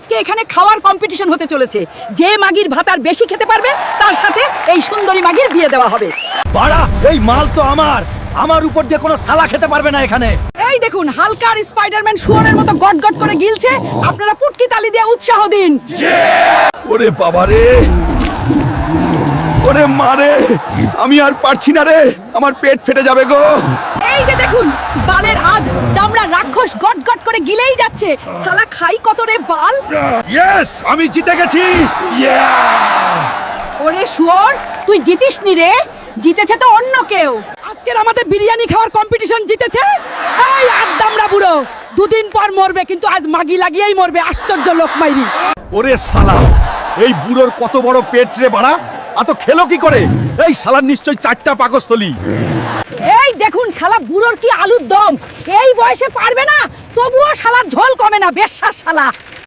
আজকে এখানে খাওয়ার কম্পিটিশন হতে চলেছে। যে মাগির ভাতার বেশি খেতে পারবে তার সাথে এই সুন্দরী মাগির বিয়ে দেওয়া হবে। বাড়া, এই মাল তো আমার উপর দিয়ে কোনো সালা খেতে পারবে না এখানে। এই দেখুন, হালকার স্পাইডারম্যান শুয়োরের মতো গট গট করে গিলছে। আপনারা পুটকি তালি দিয়ে উৎসাহ দিন। ওরে বাবা রে, ওরে মারে, আমি আর পারছি না রে, আমার পেট ফেটে যাবে গো। এই যে দেখুন, বালের আদ দামড়া রাক্ষস গট গট করে গিলেই যাচ্ছে। শালা খাই কত রে বাল। ইয়েস, আমি জিতে গেছি। ওরে শুয়োর, তুই জিতিসনি রে, জিতেছে তো অন্য কেউ। আজকের আমাদের বিরিয়ানি খাওয়ার কম্পিটিশন জিতেছে এই আদ্দামরা বুড়ো। দুদিন পর মরবে, কিন্তু আজ মাগি লাগিয়েই মরবে। আশ্চর্য লোক মাইরি। ওরে শালা, এই বুড়োর কত বড় পেট রে বাড়া, এত খেলো কি করে? এই শালার নিশ্চয় 4টা পাকস্থলী। এই দেখুন, শালা বুড়োর কি আলুর দম। এই বয়সে পারবে না, তবুও শালার ঝোল কমে না। বেশ্যার শালা।